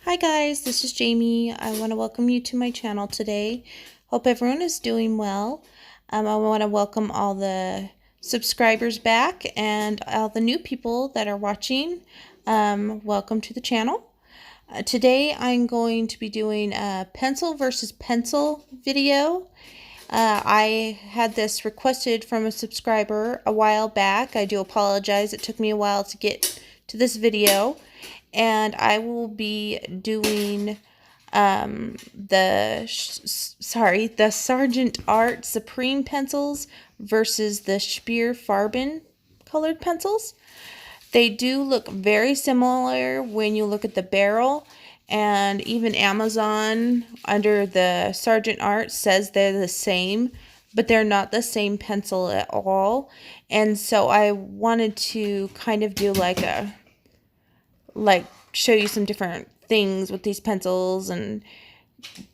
Hi guys, this is Jamie. I want to welcome you to my channel today. Hope everyone is doing well. I want to welcome all the subscribers back and all the new people that are watching. Welcome to the channel. Today I'm going to be doing a pencil versus pencil video. I had this requested from a subscriber a while back. I do apologize. It took me a while to get to this video. And I will be doing the Sargent Art Supreme pencils versus the Schprierr Farben colored pencils. They do look very similar when you look at the barrel, and even Amazon under the Sargent Art says they're the same, but they're not the same pencil at all. And so I wanted to kind of do show you some different things with these pencils and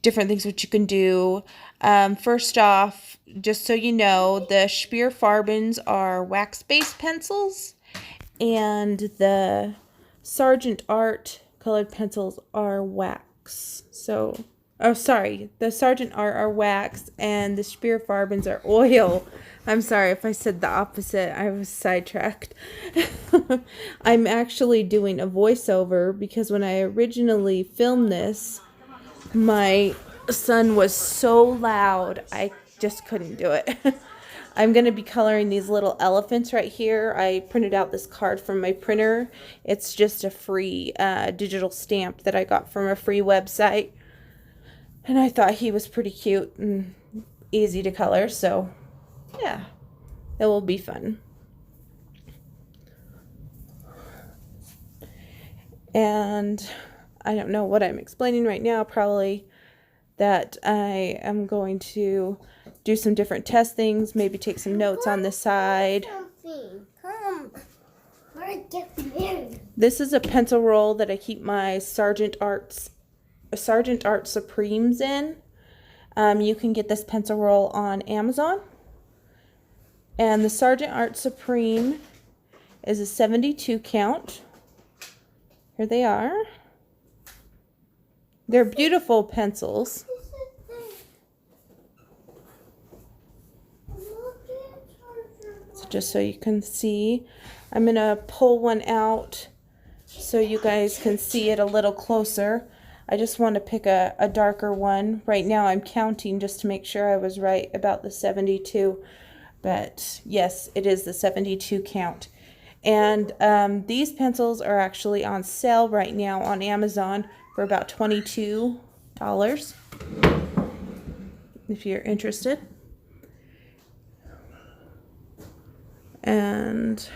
different things what you can do. First off, just so you know, the Schprierr Farbens are wax-based pencils, and the Sargent Art colored pencils are wax. So, oh sorry, the Sargent Art are wax and the Schprierr Farbens are oil. I'm sorry if I said the opposite. I was sidetracked. I'm actually doing a voiceover because when I originally filmed this, my son was so loud I just couldn't do it. I'm going to be coloring these little elephants right here. I printed out this card from my printer. It's just a free digital stamp that I got from a free website. And I thought he was pretty cute and easy to color, so yeah, it will be fun. And I don't know what I'm explaining right now, probably that I am going to do some different test things, maybe take some notes on the side. This is a pencil roll that I keep my Sargent Art Supremes in. You can get this pencil roll on Amazon. And the Sargent Art Supreme is a 72 count. Here they are. They're beautiful pencils. So just so you can see, I'm going to pull one out so you guys can see it a little closer. I just want to pick a darker one. Right now I'm counting just to make sure I was right about the 72. But yes, it is the 72 count. And these pencils are actually on sale right now on Amazon for about $22 if you're interested. And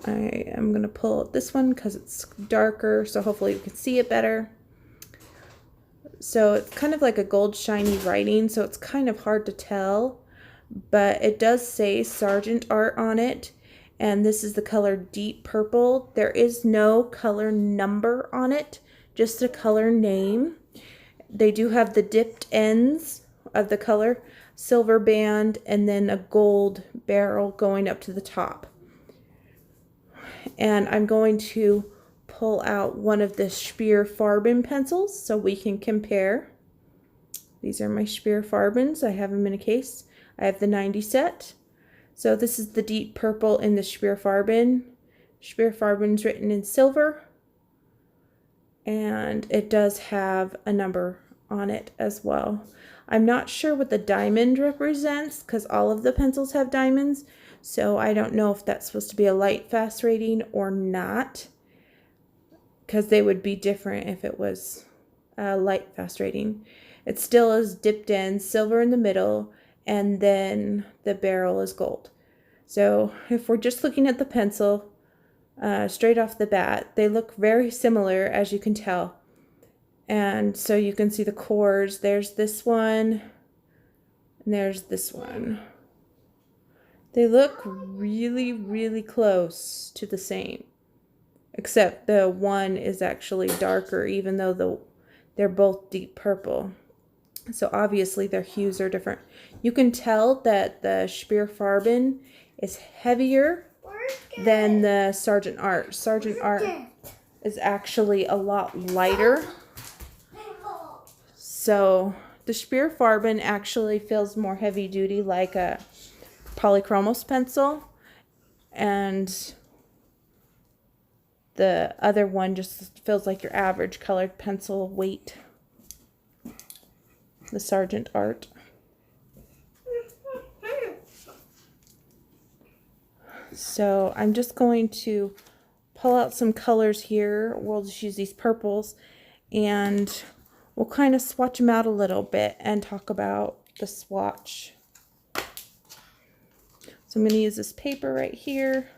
I am going to pull out this one because it's darker, so hopefully you can see it better. So it's kind of like a gold shiny writing, so it's kind of hard to tell, but it does say Sargent Art on it, and this is the color Deep Purple. There is no color number on it, just a color name. They do have the dipped ends of the color, silver band, and then a gold barrel going up to the top. And I'm going to pull out one of the Schprierr Farben pencils so we can compare. These are my Schprierr Farbens. I have them in a case. I have the 90 set. So this is the Deep Purple in the Schprierr Farben. Schprierr Farben's written in silver. And it does have a number on it as well. I'm not sure what the diamond represents because all of the pencils have diamonds. So I don't know if that's supposed to be a light fast rating or not, because they would be different if it was a light fast rating. It still is dipped in, silver in the middle, and then the barrel is gold. So if we're just looking at the pencil straight off the bat, they look very similar, as you can tell. And so you can see the cores. There's this one, and there's this one. They look really, really close to the same, except the one is actually darker, even though they're both deep purple. So obviously their hues are different. You can tell that the Schprierr Farben is heavier than the Sargent Art. Sargent Art is actually a lot lighter. So the Schprierr Farben actually feels more heavy duty like a polychromos pencil, and the other one just feels like your average colored pencil weight, the Sargent Art. So I'm just going to pull out some colors here. We'll just use these purples, and we'll kind of swatch them out a little bit and talk about the swatch. So I'm going to use this paper right here.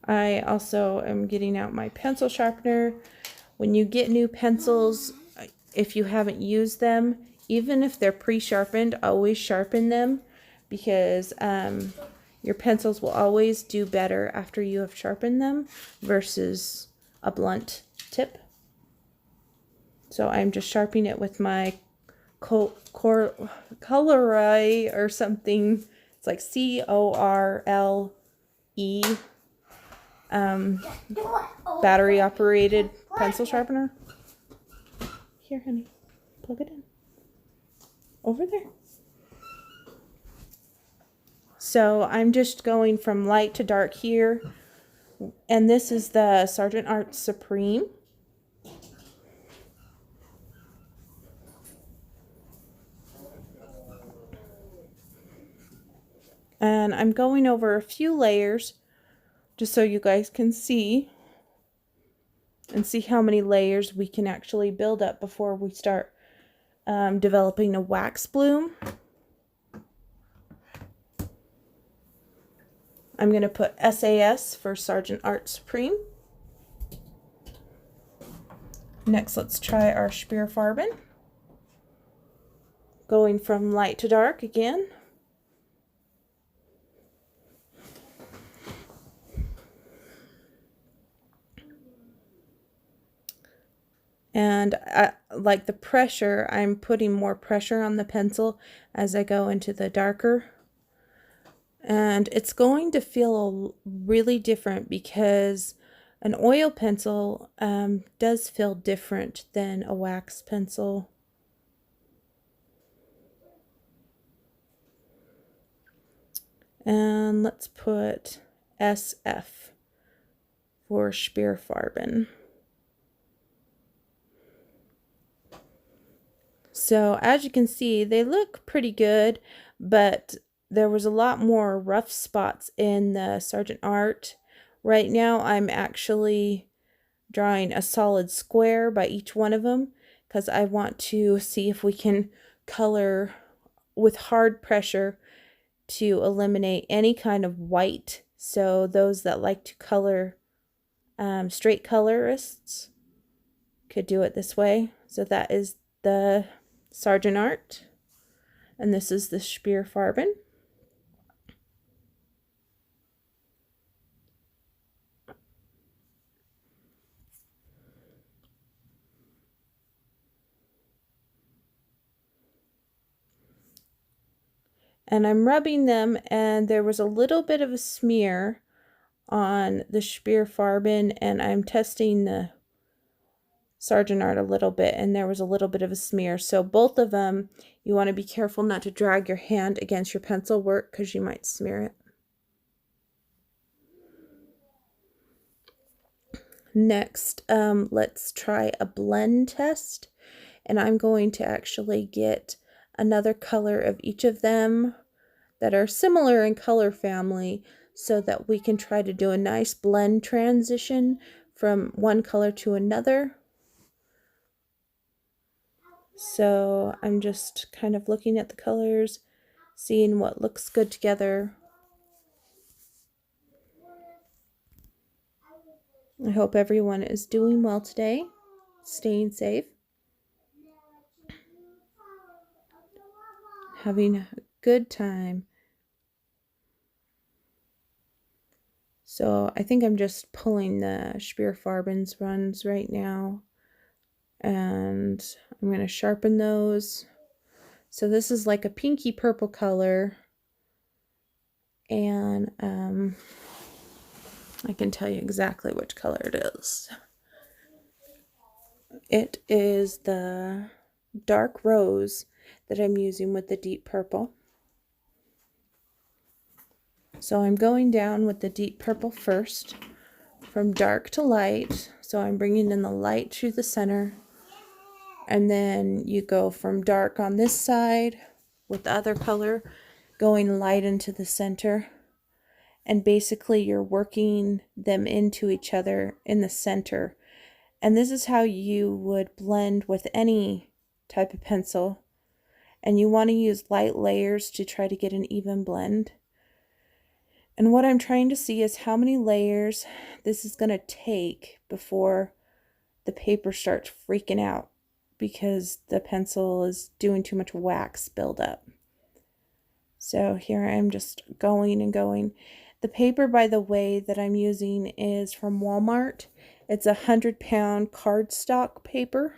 I also am getting out my pencil sharpener. When you get new pencils, if you haven't used them, even if they're pre-sharpened, always sharpen them, because your pencils will always do better after you have sharpened them versus a blunt tip. So I'm just sharpening it with my Corle or something. It's like Corle battery operated pencil sharpener. Here, honey, plug it in. Over there. So I'm just going from light to dark here. And this is the Sargent Art Supreme. And I'm going over a few layers just so you guys can see and see how many layers we can actually build up before we start developing a wax bloom. I'm going to put SAS for Sargent Art Supreme. Next, let's try our Schprierr Farben. Going from light to dark again. And like the pressure, I'm putting more pressure on the pencil as I go into the darker. And it's going to feel really different because an oil pencil does feel different than a wax pencil. And let's put SF for Schprierr Farben. So as you can see, they look pretty good, but there was a lot more rough spots in the Sargent Art. Right now I'm actually drawing a solid square by each one of them because I want to see if we can color with hard pressure to eliminate any kind of white. So those that like to color straight colorists could do it this way. So that is the Sargent Art, and this is the Schprierr Farben. And I'm rubbing them, and there was a little bit of a smear on the Schprierr Farben, and I'm testing the Sargent Art a little bit, and there was a little bit of a smear. So both of them, you want to be careful not to drag your hand against your pencil work because you might smear it. Next, let's try a blend test, and I'm going to actually get another color of each of them that are similar in color family so that we can try to do a nice blend transition from one color to another. So I'm just kind of looking at the colors, seeing what looks good together. I hope everyone is doing well today, staying safe, having a good time. So I think I'm just pulling the Schprierr Farben's runs right now, and I'm going to sharpen those. So this is like a pinky purple color, and I can tell you exactly which color it is. It is the dark rose that I'm using with the deep purple. So I'm going down with the deep purple first, from dark to light. So I'm bringing in the light through the center, and then you go from dark on this side with the other color, going light into the center, and basically you're working them into each other in the center. And this is how you would blend with any type of pencil, and you want to use light layers to try to get an even blend. And what I'm trying to see is how many layers this is going to take before the paper starts freaking out because the pencil is doing too much wax buildup. So here I'm just going and going. The paper, by the way, that I'm using is from Walmart. It's 100-pound cardstock paper.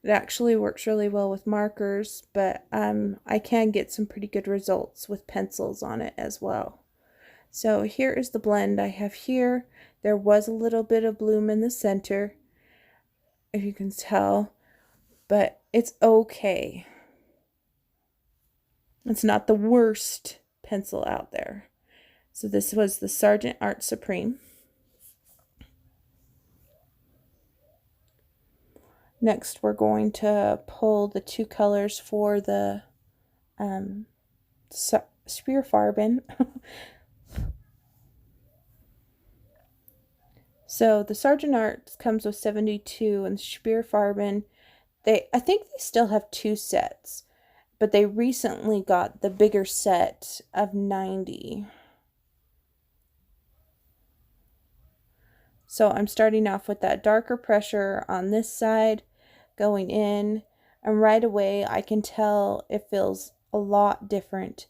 It actually works really well with markers, but I can get some pretty good results with pencils on it as well. So here is the blend I have here. There was a little bit of bloom in the center, if you can tell, but it's okay. It's not the worst pencil out there. So this was the Sargent Art Supreme. Next, we're going to pull the two colors for the Schprierr Farben. So the Sargent Art comes with 72, and the Schprierr Farben, I think they still have 2 sets, but they recently got the bigger set of 90. So I'm starting off with that darker pressure on this side, going in, and right away I can tell it feels a lot different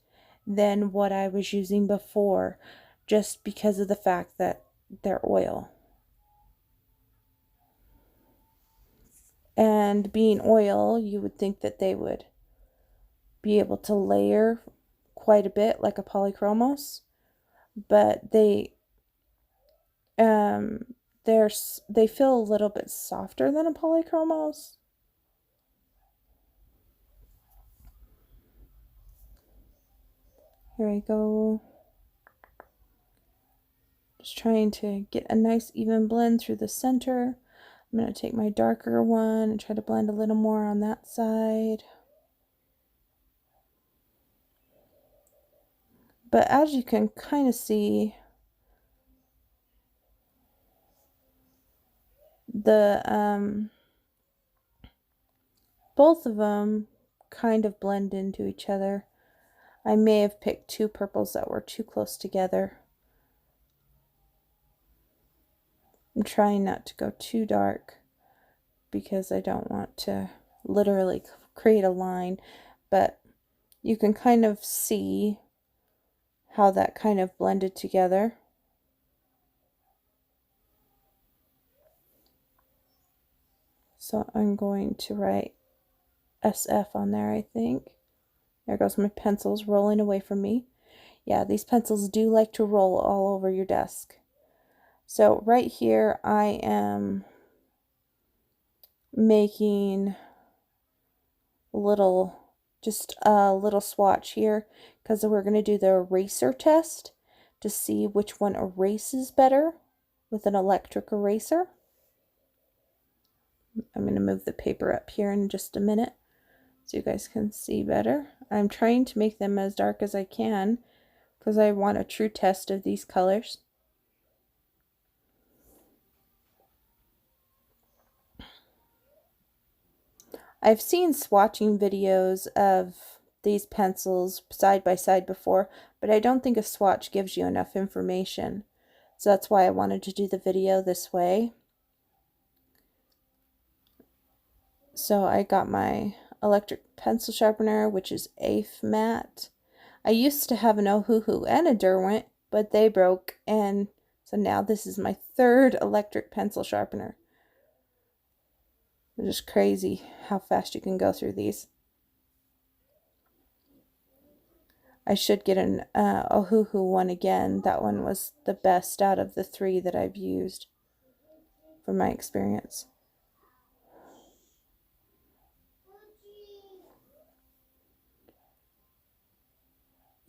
than what I was using before, just because of the fact that they're oil. And being oil, you would think that they would be able to layer quite a bit like a polychromos, but they feel a little bit softer than a polychromos. Here I go. Just trying to get a nice even blend through the center. I'm going to take my darker one and try to blend a little more on that side. But as you can kind of see, the both of them kind of blend into each other. I may have picked 2 purples that were too close together. I'm trying not to go too dark because I don't want to literally create a line, but you can kind of see how that kind of blended together. So I'm going to write SF on there, I think. There goes my pencils rolling away from me. Yeah, these pencils do like to roll all over your desk. So right here I am making just a little swatch here because we're going to do the eraser test to see which one erases better with an electric eraser. I'm going to move the paper up here in just a minute so you guys can see better. I'm trying to make them as dark as I can because I want a true test of these colors. I've seen swatching videos of these pencils side by side before, but I don't think a swatch gives you enough information. So that's why I wanted to do the video this way. So I got my electric pencil sharpener, which is AF matte. I used to have an Ohuhu and a Derwent, but they broke, and so now this is my 3rd electric pencil sharpener. It's just crazy how fast you can go through these. I should get an Ohuhu one again. That one was the best out of the 3 that I've used from my experience.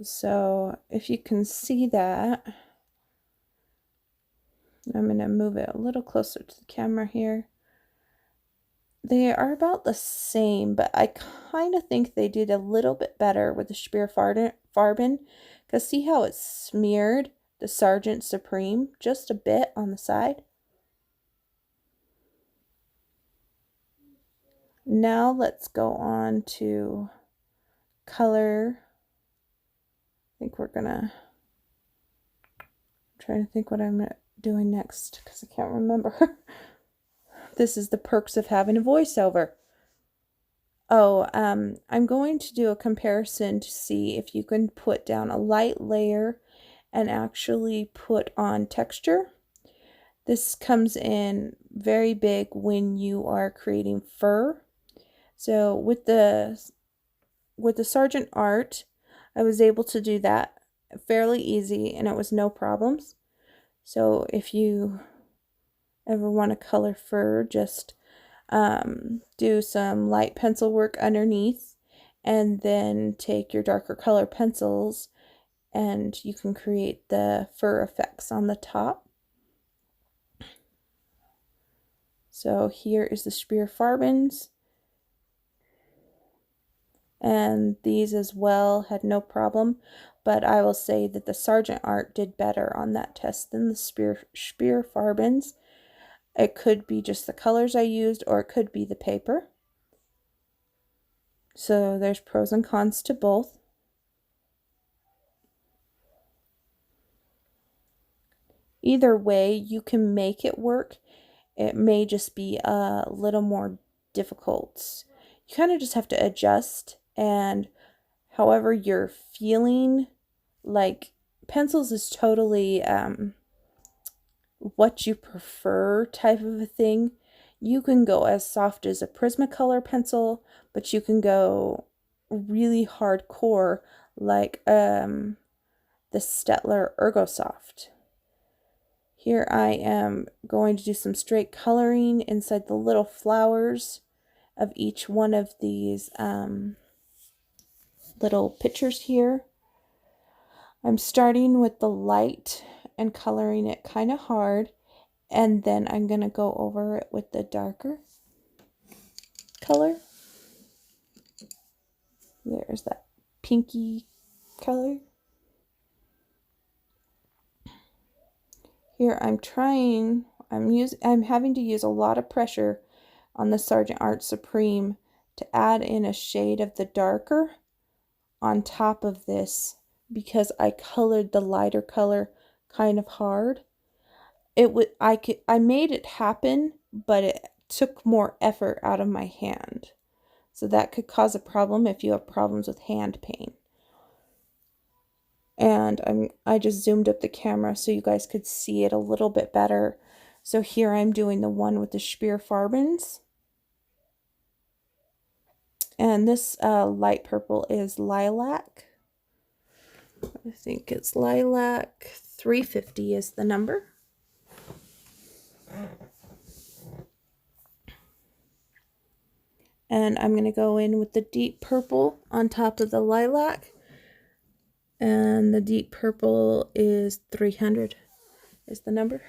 So if you can see that, I'm going to move it a little closer to the camera here. They are about the same, but I kind of think they did a little bit better with the Schprierr Farben, because see how it's smeared the Sargent Supreme just a bit on the side. Now let's go on to color. I think we're gonna try to think what I'm doing next because I can't remember. This is the perks of having a voiceover. Oh, I'm going to do a comparison to see if you can put down a light layer and actually put on texture. This comes in very big when you are creating fur. So with the Sargent Art, I was able to do that fairly easy and it was no problems. So if you ever want to color fur, just do some light pencil work underneath and then take your darker color pencils and you can create the fur effects on the top. So here is the Schprierr Farbens, and these as well had no problem, but I will say that the Sargent Art did better on that test than the Schprierr Farbens. It could be just the colors I used, or it could be the paper. So there's pros and cons to both. Either way, you can make it work. It may just be a little more difficult. You kind of just have to adjust, and however you're feeling, like pencils is totally what you prefer type of a thing. You can go as soft as a Prismacolor pencil, but you can go really hardcore like the Staedtler Ergosoft. Here I am going to do some straight coloring inside the little flowers of each one of these little pictures here. I'm starting with the light and coloring it kind of hard, and then I'm going to go over it with the darker color. There's that pinky color. Here I'm having to use a lot of pressure on the Sargent Art Supreme to add in a shade of the darker on top of this because I colored the lighter color kind of hard. I made it happen, but it took more effort out of my hand. So that could cause a problem if you have problems with hand pain. And I just zoomed up the camera so you guys could see it a little bit better. So here I'm doing the one with the Schprierr Farbens. And this light purple is Lilac. I think it's Lilac 350 is the number. And I'm going to go in with the deep purple on top of the lilac. And the deep purple is 300 is the number.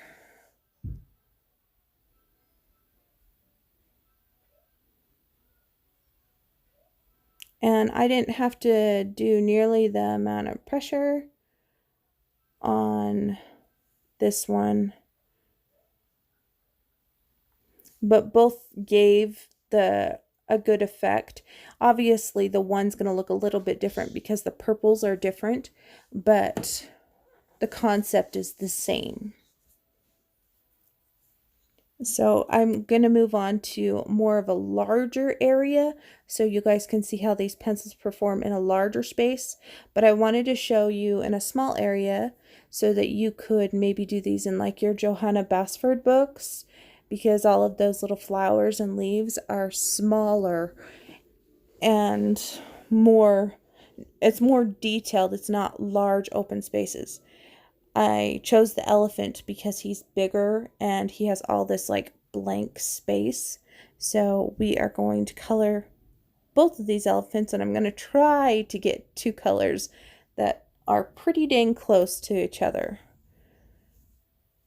And I didn't have to do nearly the amount of pressure on this one, but both gave a good effect. Obviously the one's going to look a little bit different because the purples are different, but the concept is the same. So I'm going to move on to more of a larger area so you guys can see how these pencils perform in a larger space. But I wanted to show you in a small area so that you could maybe do these in like your Johanna Basford books, because all of those little flowers and leaves are smaller and more it's more detailed. It's not large open spaces. I chose the elephant because he's bigger and he has all this like blank space. So we are going to color both of these elephants, and I'm going to try to get two colors that are pretty dang close to each other.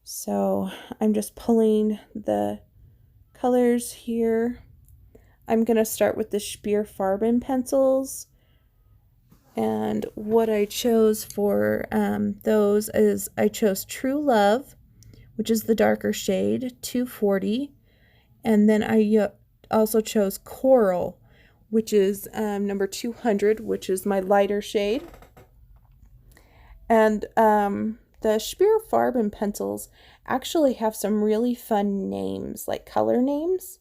So I'm just pulling the colors here. I'm going to start with the Schprierr Farben pencils. And what I chose for those is I chose True Love, which is the darker shade, 240. And then I also chose Coral, which is number 200, which is my lighter shade. And the Schprierr Farben pencils actually have some really fun names, like color names.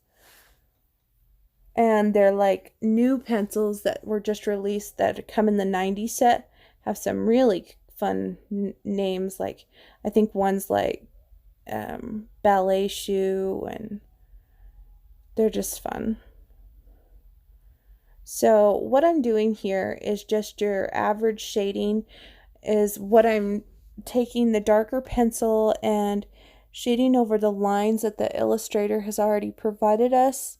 And they're like new pencils that were just released that come in the 90 set, have some really fun names. Like, I think one's like ballet shoe, and they're just fun. So what I'm doing here is just your average shading. Is what I'm taking the darker pencil and shading over the lines that the illustrator has already provided us,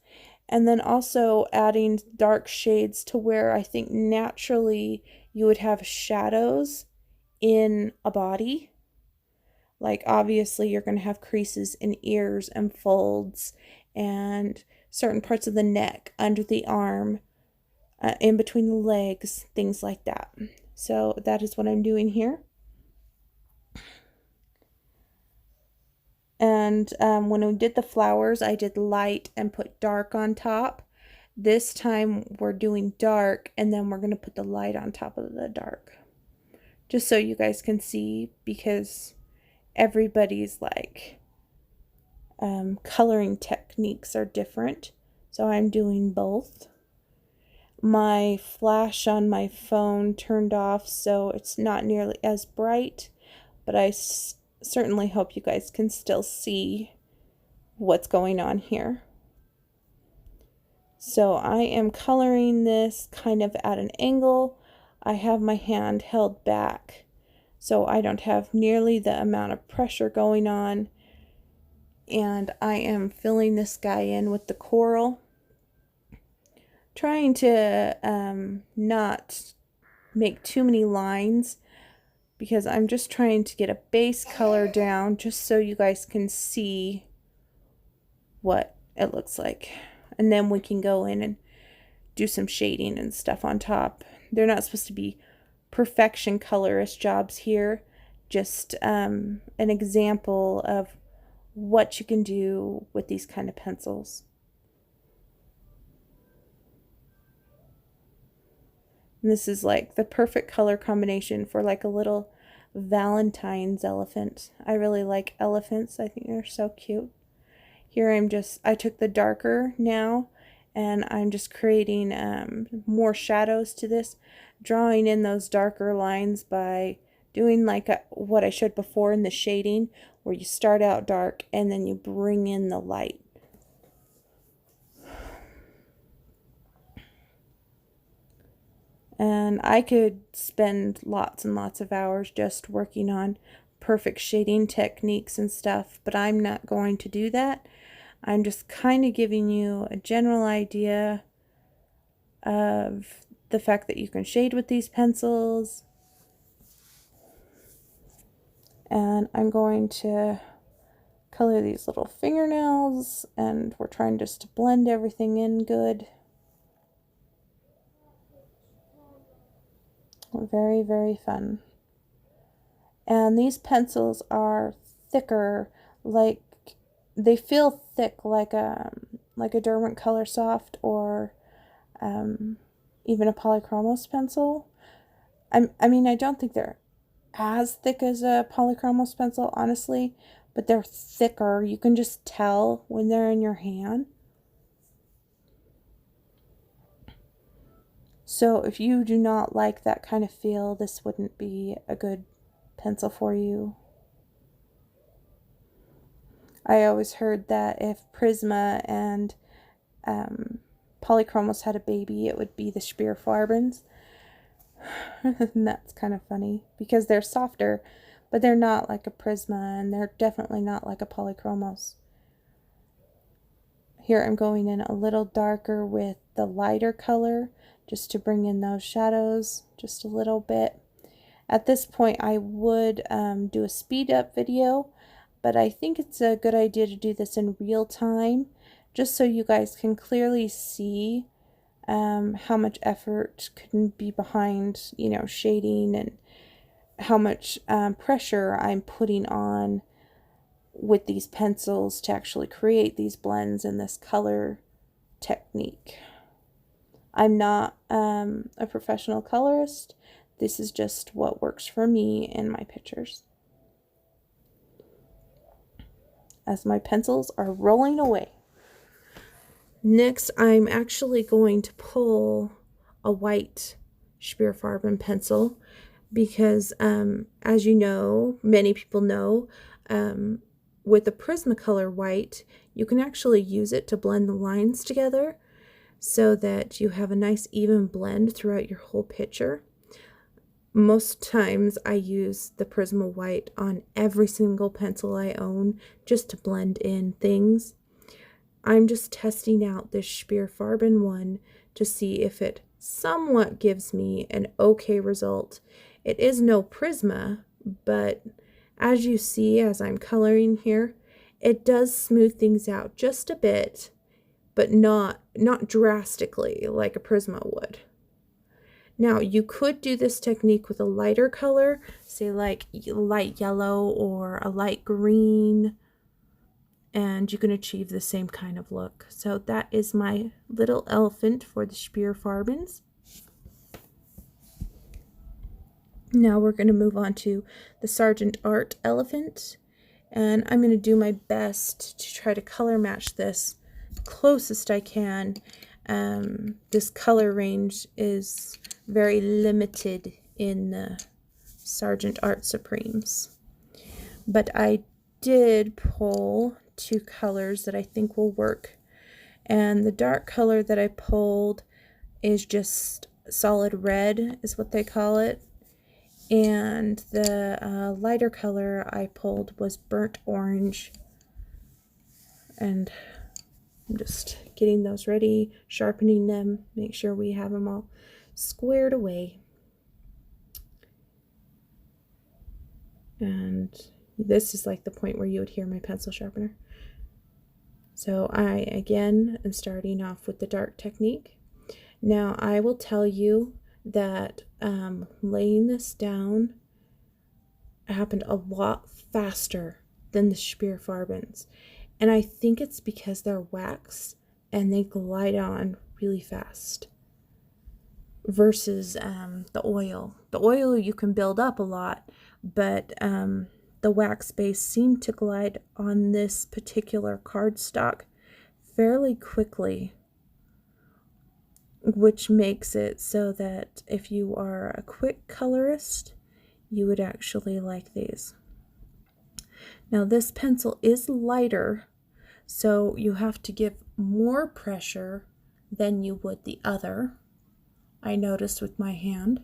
and then also adding dark shades to where I think naturally you would have shadows in a body. Like, obviously you're going to have creases in ears and folds and certain parts of the neck, under the arm, in between the legs, things like that. So that is what I'm doing here. And when we did the flowers, I did light and put dark on top. This time we're doing dark, and then we're going to put the light on top of the dark. Just so you guys can see, because everybody's like coloring techniques are different. So I'm doing both. My flash on my phone turned off, so it's not nearly as bright, but I certainly hope you guys can still see what's going on here. So I am coloring this kind of at an angle. I have my hand held back so I don't have nearly the amount of pressure going on, and I am filling this guy in with the coral, trying to not make too many lines, because I'm just trying to get a base color down just so you guys can see what it looks like. And then we can go in and do some shading and stuff on top. They're not supposed to be perfection colorist jobs here, just an example of what you can do with these kind of pencils. And this is like the perfect color combination for like a little Valentine's elephant. I really like elephants. I think they're so cute. Here I took the darker now, and I'm just creating more shadows to this, drawing in those darker lines by doing like what I showed before in the shading, where you start out dark and then you bring in the light. And I could spend lots and lots of hours just working on perfect shading techniques and stuff, but I'm not going to do that. I'm just kind of giving you a general idea of the fact that you can shade with these pencils. And I'm going to color these little fingernails, and we're trying just to blend everything in good. Very, very fun. And these pencils are thicker, like they feel thick like a Derwent Color Soft, or even a Polychromos pencil. I mean, I don't think they're as thick as a Polychromos pencil, honestly, but they're thicker. You can just tell when they're in your hand. So if you do not like that kind of feel, this wouldn't be a good pencil for you. I always heard that if Prisma and Polychromos had a baby, it would be the Schprierr Farbens. And that's kind of funny because they're softer, but they're not like a Prisma, and they're definitely not like a Polychromos. Here I'm going in a little darker with the lighter color just to bring in those shadows just a little bit. At this point I would do a speed up video, but I think it's a good idea to do this in real time just so you guys can clearly see how much effort can be behind, you know, shading, and how much pressure I'm putting on with these pencils to actually create these blends and this color technique. I'm not a professional colorist. This is just what works for me in my pictures. As my pencils are rolling away. Next, I'm actually going to pull a white Schprierr Farben pencil because, as you know, many people know, with the Prismacolor white, you can actually use it to blend the lines together so that you have a nice even blend throughout your whole picture. Most times I use the Prisma white on every single pencil I own just to blend in things. I'm just testing out this Schprierr Farben one to see if it somewhat gives me an okay result. It is no Prisma, but as you see as I'm coloring here, it does smooth things out just a bit, but not drastically like a Prisma would. Now, you could do this technique with a lighter color, say like light yellow or a light green, and you can achieve the same kind of look. So that is my little elephant for the Schprierr Farbens. Now we're going to move on to the Sargent Art Elephant, and I'm going to do my best to try to color match this closest I can. This color range is very limited in the Sargent Art Supremes, but I did pull two colors that I think will work, and the dark color that I pulled is just solid red is what they call it, and the lighter color I pulled was burnt orange. And I'm just getting those ready, sharpening them, make sure we have them all squared away. And this is like the point where you would hear my pencil sharpener. So I, again, am starting off with the dark technique. Now I will tell you that laying this down happened a lot faster than the Schprierr Farbens. And I think it's because they're wax and they glide on really fast versus the oil. The oil you can build up a lot, but the wax base seemed to glide on this particular cardstock fairly quickly, which makes it so that if you are a quick colorist, you would actually like these. Now this pencil is lighter, so you have to give more pressure than you would the other. I noticed with my hand.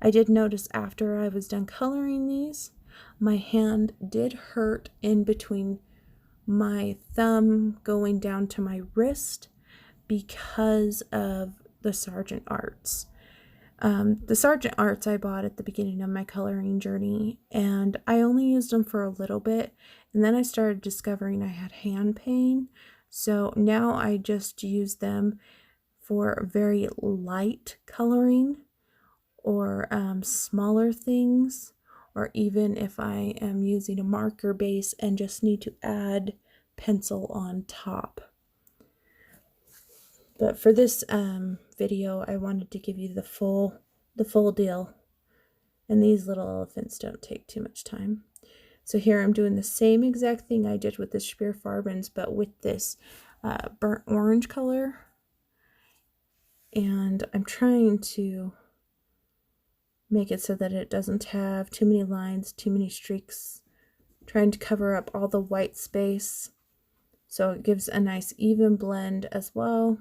I did notice after I was done coloring these, my hand did hurt in between my thumb going down to my wrist because of the Sargent Arts. The Sargent Arts I bought at the beginning of my coloring journey, and I only used them for a little bit, and then I started discovering I had hand pain, so now I just use them for very light coloring or smaller things, or even if I am using a marker base and just need to add pencil on top. But for this video, I wanted to give you the full deal. And these little elephants don't take too much time. So here I'm doing the same exact thing I did with the Schprierr Farbens, but with this burnt orange color. And I'm trying to make it so that it doesn't have too many lines, too many streaks. Trying to cover up all the white space so it gives a nice even blend as well.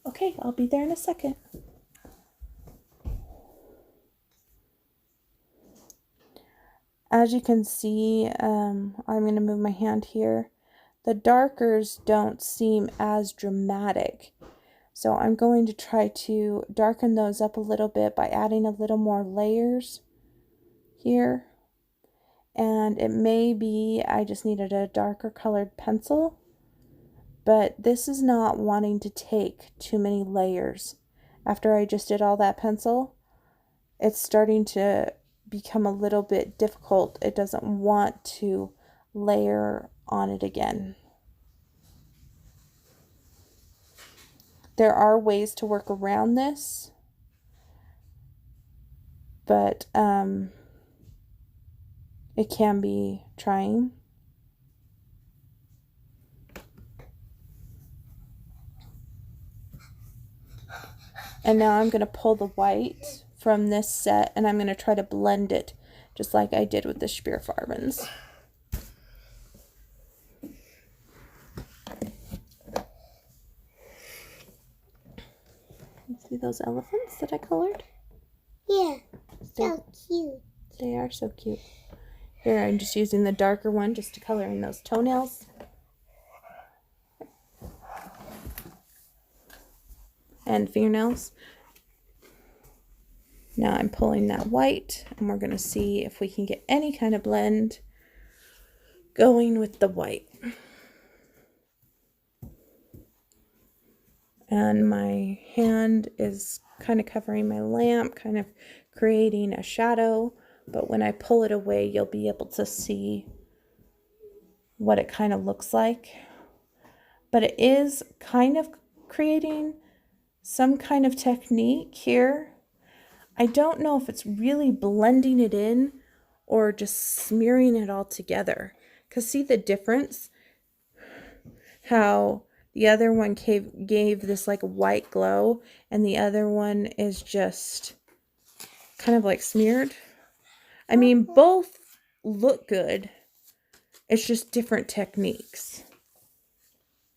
Okay, I'll be there in a second. As you can see, I'm going to move my hand here. The darkers don't seem as dramatic. So I'm going to try to darken those up a little bit by adding a little more layers here. And it may be I just needed a darker colored pencil, but this is not wanting to take too many layers. After I just did all that pencil, it's starting to become a little bit difficult. It doesn't want to layer on it again. There are ways to work around this, but it can be trying. And now I'm going to pull the white from this set and I'm going to try to blend it just like I did with the Schprierr Farbens. See those elephants that I colored? Yeah, so cute. They are so cute. Here I'm just using the darker one just to color in those toenails. And fingernails. Now I'm pulling that white and we're going to see if we can get any kind of blend going with the white. And my hand is kind of covering my lamp, kind of creating a shadow, but when I pull it away you'll be able to see what it kind of looks like. But it is kind of creating some kind of technique here. I don't know if it's really blending it in or just smearing it all together. Because see the difference? How the other one gave this like white glow and the other one is just kind of like smeared. I mean, both look good. It's just different techniques.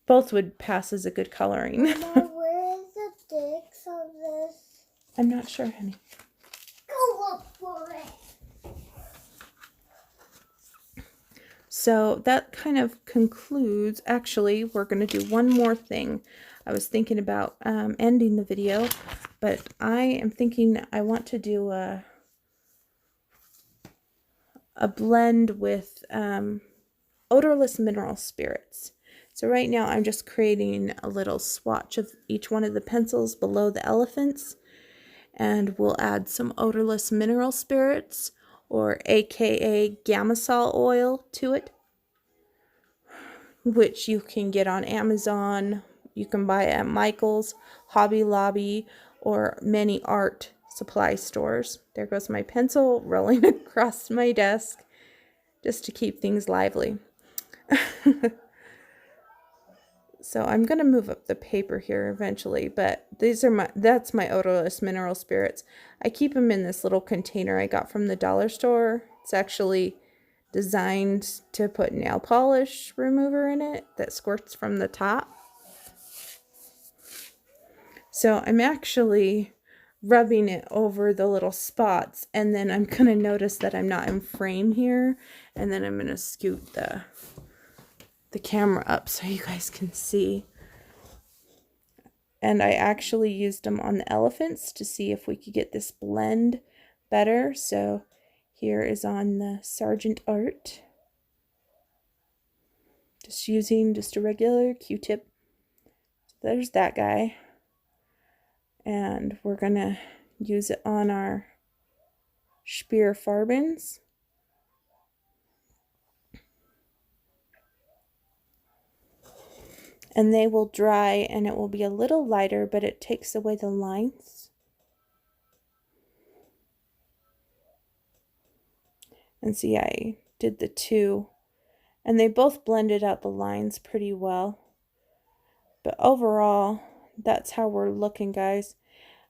Both would pass as a good coloring. Mama, where is the sticks of this? I'm not sure, honey. Go look for it. So that kind of concludes. Actually, we're going to do one more thing. I was thinking about ending the video, but I am thinking I want to do a blend with odorless mineral spirits. So right now I'm just creating a little swatch of each one of the pencils below the elephants, and we'll add some odorless mineral spirits, or aka Gamasol oil, to it, which you can get on Amazon. You can buy it at Michael's, Hobby Lobby, or many art supply stores. There goes my pencil rolling across my desk just to keep things lively. So I'm going to move up the paper here eventually, but that's my odorless mineral spirits. I keep them in this little container I got from the dollar store. It's actually designed to put nail polish remover in it that squirts from the top. So I'm actually rubbing it over the little spots, and then I'm going to notice that I'm not in frame here, and then I'm going to scoot the camera up so you guys can see. And I actually used them on the elephants to see if we could get this blend better. So here is on the Sargent Art. Just using just a regular Q-tip. There's that guy. And we're going to use it on our Schprierr Farbens. And they will dry and it will be a little lighter, but it takes away the lines. And see, I did the two, and they both blended out the lines pretty well. But overall, that's how we're looking, guys.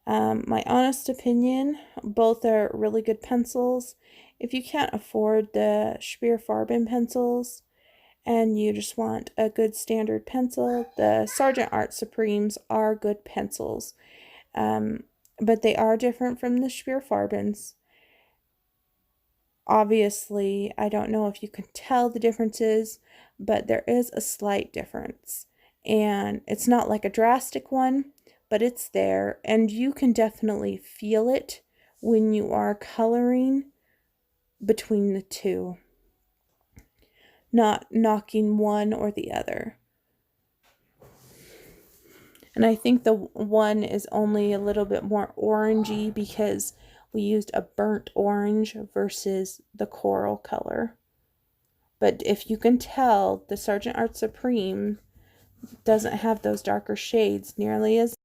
My honest opinion, both are really good pencils. If you can't afford the Schprierr Farben pencils, and you just want a good standard pencil, the Sargent Art Supremes are good pencils. But they are different from the Schprierr Farbens. Obviously, I don't know if you can tell the differences, but there is a slight difference. And it's not like a drastic one, but it's there. And you can definitely feel it when you are coloring between the two, not knocking one or the other. And I think the one is only a little bit more orangey because we used a burnt orange versus the coral color. But if you can tell, the Sargent Art Supreme doesn't have those darker shades nearly as